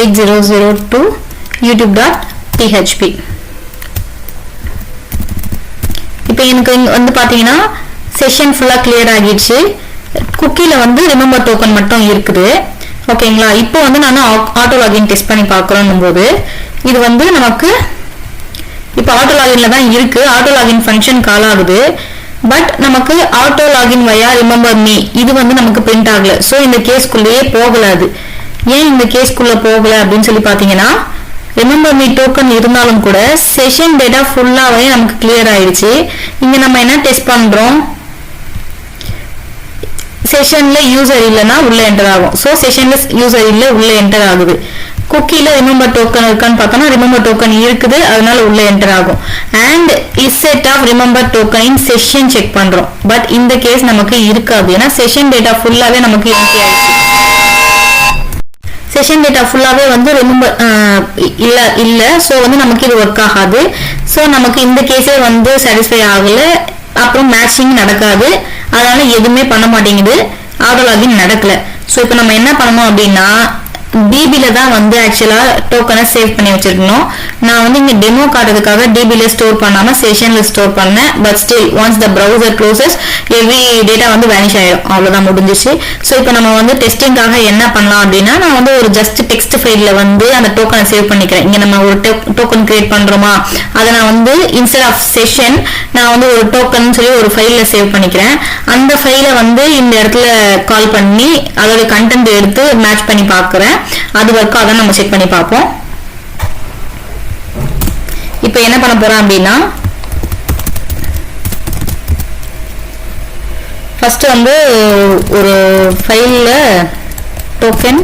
(8002) youtube.php. இப்போ எனக்கு வந்து பாத்தீங்கன்னா செஷன் ஃபுல்லா கிளியர் ஆகிடுச்சு. குக்கில வந்து ரிமெம்பர் டோக்கன் மட்டும் இருக்குது. ஓகேங்களா? இப்போ வந்து நான் ஆட்டோ லாகின் டெஸ்ட் பண்ணி பார்க்கறோம் போது இது வந்து நமக்கு இப்போ ஆட்டோ லாகின்ல தான் இருக்கு. ஆட்டோ லாகின் ஃபங்க்ஷன் கால் ஆகுது. பட் நமக்கு ஆட்டோ லாகின் வயா ரிமெம்பர் மீ இது வந்து நமக்கு பிரிண்ட் ஆகல. சோ இந்த கேஸ்க்குள்ளேயே போகல. அது ஏன் இந்த கேஸ்க்குள்ள போகல அப்படின்னு சொல்லி பாத்தீங்கன்னா ரிமெம்பர் மீ டோக்கன் இருந்தாலும் கூட செஷன் டேட்டா ஃபுல்லாவே நமக்கு கிளியர் ஆயிடுச்சு. இங்க நம்ம என்ன டெஸ்ட் பண்றோம்? செஷன்ல யூசர் இல்லனா உள்ள என்டர் ஆகும். சோ செஷன்ல யூசர் இல்ல உள்ள என்டர் ஆகுது. குக்கில ரிமெம்பர் டோக்கன் இருக்கான்னு பார்த்தோம்னா ரிமெம்பர் டோக்கன் இருக்குது, அதனால உள்ள என்டர் ஆகும். And is set of remember token in session check பண்றோம். பட் இந்த கேஸ் நமக்கு இருக்காது. ஏன்னா செஷன் டேட்டா ஃபுல்லாவே நமக்கு எம்டி ஆயிடுச்சு. செஷன் டேட்டா ஃபுல்லாவே வந்து ரிமெம்பர் இல்ல சோ வந்து நமக்கு இது ஒர்க் ஆகாது. சோ நமக்கு இந்த கேஸே வந்து சாட்டிஸ்ஃபை ஆகல, அப்புறம் மேட்சிங் நடக்காது, அதனால எதுவுமே பண்ண மாட்டேங்குது, ஆட்டோ லாகின் நடக்கல. சோ இப்போ நம்ம என்ன பண்ணணும் அப்படின்னா டிபில தான் வந்து ஆக்சுவலா டோக்கனை சேவ் பண்ணி வச்சிருக்கணும். நான் வந்து இங்க டெமோ காட்டுறதுக்காக டிபில ஸ்டோர் பண்ணாம செஷன்ல ஸ்டோர் பண்ணேன். But still once the browser closes every data வந்து வேனிஷ் ஆயிடும், அவ்வளவுதான் முடிஞ்சிச்சு. ஸோ இப்போ நம்ம வந்து டெஸ்டிங்காக என்ன பண்ணலாம் அப்படின்னா நான் வந்து ஒரு ஜஸ்ட் டெக்ஸ்ட் ஃபைல்ல வந்து அந்த டோக்கனை சேவ் பண்ணிக்கிறேன். இங்க நம்ம ஒரு டோக்கன் கிரியேட் பண்றோமா, அதை நான் வந்து இன்ஸ்டெட் ஆஃப் செஷன் நான் வந்து ஒரு டோக்கன் சொல்லி ஒரு ஃபைல்ல சேவ் பண்ணிக்கிறேன். அந்த ஃபைலை வந்து இந்த இடத்துல கால் பண்ணி அதோட கண்டென்ட் எடுத்து மேட்ச் பண்ணி பார்க்குறேன். அது ஒர்க் ஆகுதான்னு நம்ம செக் பண்ணி பார்ப்போம். இப்போ என்ன பண்ண போறோம் அப்படின்னா ஃபர்ஸ்ட் வந்து ஒரு ஃபைல்ல டோக்கன்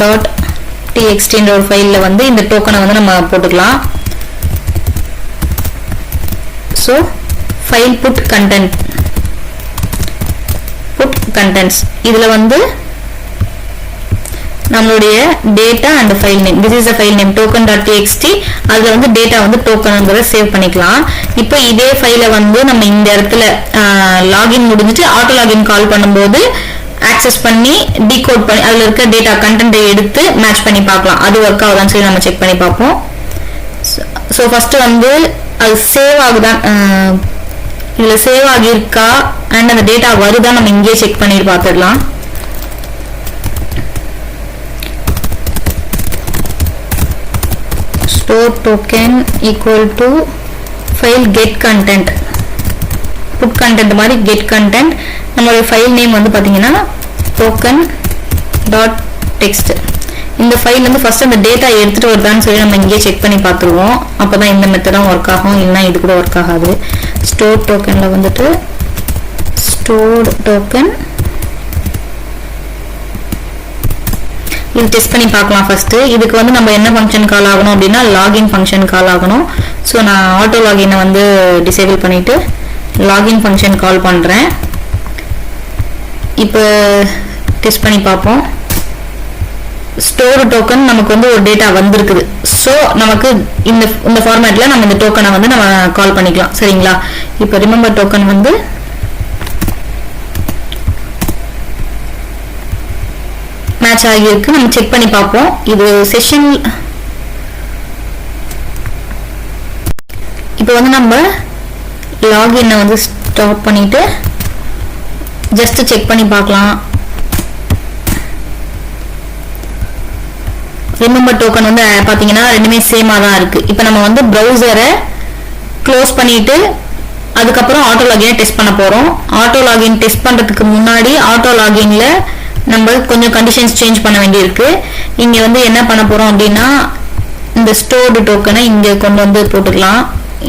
டாட் txt ஒரு ஃபைல்ல வந்து இந்த டோக்கனை வந்து நம்ம போட்டுக்கலாம். ஸோ ஃபைல் புட் கண்டென்ட்ஸ் இதுல வந்து நம்மளுடைய data and file name, this is a file name token.txt, அதுல வந்து டேட்டா வந்து டோக்கன்ங்கறத சேவ் பண்ணிக்கலாம். இப்போ இதே ஃபைலை வந்து நம்ம இந்த இடத்துல லாகின் முடிஞ்சிட்டு ஆட்டோ லாகின் கால் பண்ணும்போது ஆக்சஸ் பண்ணி டீகோட் பண்ணி அதுல இருக்க டேட்டா கண்டென்ட்டை எடுத்து மேட்ச் பண்ணி பார்க்கலாம், அது ஒர்க் ஆகுதான்னு சொல்லி நம்ம செக் பண்ணி பார்ப்போம். ஸோ ஃபர்ஸ்ட் வந்து அது சேவ் ஆகுதான், இதுல சேவ் ஆகியிருக்கா அண்ட் அந்த டேட்டா வருதான் நம்ம இங்கே செக் பண்ணி பார்த்துடலாம். store token equal to file get content, put content மாதிரி get content, நம்மளுடைய ஃபைல் நேம் வந்து பாத்தீங்கன்னா token.txt. இந்த ஃபைல் வந்து ஃபர்ஸ்ட் அந்த டேட்டா எடுத்துட்டு வருதான்னு சொல்லி நம்ம இங்கே செக் பண்ணி பார்த்துருவோம். அப்பதான் இந்த மெத்தடும் ஒர்க் ஆகும், இல்லைன்னா இது கூட ஒர்க் ஆகாது. ஸ்டோர் டோக்கன்ல வந்துட்டு stored token இது டெஸ்ட் பண்ணி பார்க்கலாம். ஃபர்ஸ்ட் இதுக்கு வந்து நம்ம என்ன ஃபங்க்ஷன் கால் ஆகணும் அப்படின்னா லாகின் ஃபங்க்ஷன் கால் ஆகணும். ஸோ நான் ஆட்டோ லாகினை வந்து டிசேபிள் பண்ணிட்டு லாகின் ஃபங்க்ஷன் கால் பண்றேன். இப்போ டெஸ்ட் பண்ணி பார்ப்போம். ஸ்டோர் டோக்கன் நமக்கு வந்து ஒரு டேட்டா வந்திருக்குது. ஸோ நமக்கு இந்த ஃபார்மேட்ல நம்ம இந்த டோக்கனை வந்து நம்ம கால் பண்ணிக்கலாம், சரிங்களா? இப்போ ரிமெம்பர் டோக்கன் வந்து மேட்ச் ஆகியிருக்கு, நம்ம செக் பண்ணி பார்ப்போம். இது செஷன் இப்போ வந்து நம்ம லாகினை வந்து ஸ்டாப் பண்ணிட்டு ஜஸ்ட் செக் பண்ணி பார்க்கலாம். ரிமெம்பர் டோக்கன் வந்து பாத்தீங்கன்னா ரெண்டுமே சேமா தான் இருக்கு. இப்போ நம்ம வந்து ப்ரௌசரை க்ளோஸ் பண்ணிட்டு அதுக்கப்புறம் ஆட்டோ லாகினை டெஸ்ட் பண்ண போறோம். ஆட்டோ லாகின் டெஸ்ட் பண்றதுக்கு முன்னாடி ஆட்டோ லாகின்ல நம்ம கொஞ்சம் கண்டிஷன்ஸ் சேஞ்ச் பண்ண வேண்டியிருக்கு. இங்க வந்து என்ன பண்ண போறோம் அப்படின்னா இந்த ஸ்டோர்டு டோக்கனை இங்க கொண்டு வந்து போட்டுக்கலாம்.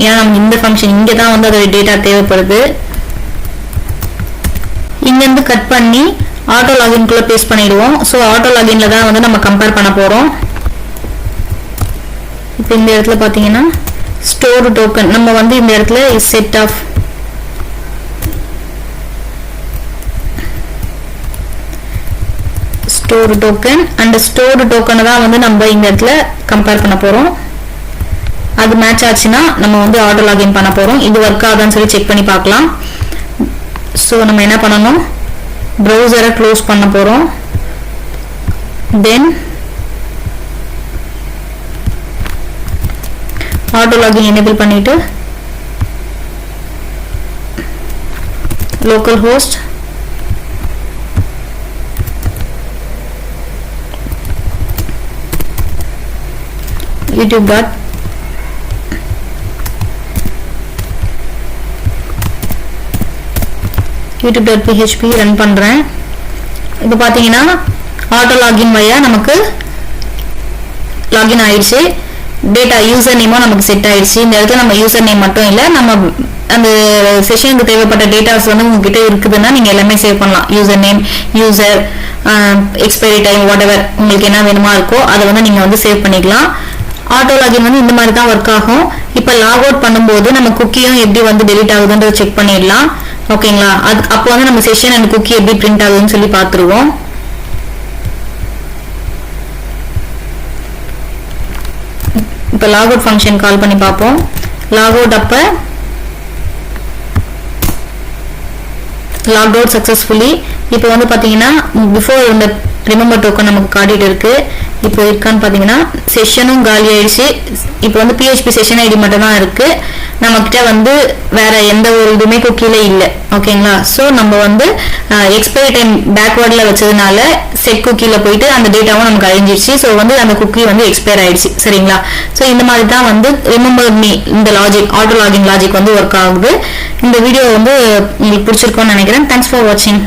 ஏன்னா நமக்கு இந்த ஃபங்க்ஷன் இங்க தான் வந்து அதோட டேட்டா தேவைப்படுது. இங்க இருந்து கட் பண்ணி ஆட்டோ லாகின் குள்ள பேஸ்ட் பண்ணிடுவோம். ஸோ ஆட்டோ லாகின்ல தான் வந்து நம்ம கம்பேர் பண்ண போறோம். இப்போ இந்த இடத்துல பாத்தீங்கன்னா ஸ்டோர்டு டோக்கன் நம்ம வந்து இந்த இடத்துல set of store token and stored டோக்கனை தான் வந்து நம்ம இந்த இடத்துல கம்பேர் பண்ண போறோம். அது மேட்ச் ஆச்சுன்னா நம்ம வந்து ஆட்டோ லாகின் பண்ண போறோம். இது ஒர்க் ஆகுதான்னு சொல்லி செக் பண்ணி பார்க்கலாம். ஸோ நம்ம என்ன பண்ணணும், ப்ரௌசரை க்ளோஸ் பண்ண போறோம். தென் ஆட்டோ லாகின் எனேபிள் பண்ணிட்டு லோக்கல் ஹோஸ்ட் youtube.php ரன் பண்றேன். இப்போ பாத்தீங்கன்னா ஆட்டோ லாகின் வழியா நமக்கு லாகின் ஆயிடுச்சு. டேட்டா யூசர் நேமும் நமக்கு செட் ஆயிடுச்சு. இந்த இடத்துல நம்ம யூசர் நேம் மட்டும் இல்ல, நம்ம அந்த செஷனுக்கு தேவைப்பட்ட டேட்டாஸ் வந்து உங்ககிட்ட இருக்குதுன்னா நீங்க எல்லாமே சேவ் பண்ணலாம். User name, user, expiry time, whatever உங்களுக்கு என்ன வேணுமா இருக்கோ அதை வந்து நீங்க வந்து சேவ் பண்ணிக்கலாம். ஆட்டோ லாகின் வந்து இந்த மாதிரி தான் ஒர்க் ஆகும். இப்போ லாக் அவுட் பண்ணும்போது நம்ம குக்கியும் எப்படி வந்து டெலீட் ஆகுதுன்றத செக் பண்ணிடலாம். ஓகேங்களா. அது அப்போ வந்து நம்ம செஷன் அண்ட் குக்கி எப்படி பிரிண்ட் ஆகுதுன்னு சொல்லி பார்த்துருவோம். இப்போ லாக் அவுட் ஃபங்க்ஷன் கால் பண்ணி பார்ப்போம். லாக் அவுட் அப்போ லாக் அவுட் சக்ஸஸ்ஃபுல்லி. இப்போ வந்து பார்த்தீங்கன்னா பிஃபோர் இந்த ரிமெம்பர் டோக்கன் நமக்கு காட்டிட்டு இருக்கு. இப்போ இருக்கான்னு பார்த்தீங்கன்னா செஷனும் காலி ஆயிடுச்சு. இப்போ வந்து PHP செஷன் ஐடி மட்டும் தான் இருக்கு. நம்ம கிட்ட வந்து வேற எந்த ஒரு இதுவுமே குக்கியில இல்லை. ஓகேங்களா. ஸோ நம்ம வந்து எக்ஸ்பைரி டைம் பேக்வேர்டில் வச்சதுனால செட் குக்கியில் போயிட்டு அந்த டேட்டாவும் நமக்கு அழிஞ்சிருச்சு. ஸோ வந்து அந்த குக்கி வந்து எக்ஸ்பயர் ஆயிடுச்சு. சரிங்களா. ஸோ இந்த மாதிரி தான் வந்து ரிமெம்பர் மீ இந்த லாஜிக் ஆட்டோ லாகிங் லாஜிக் வந்து ஒர்க் ஆகுது. இந்த வீடியோ வந்து உங்களுக்கு பிடிச்சிருக்கும்னு நினைக்கிறேன். தேங்க்ஸ் ஃபார் வாட்சிங்.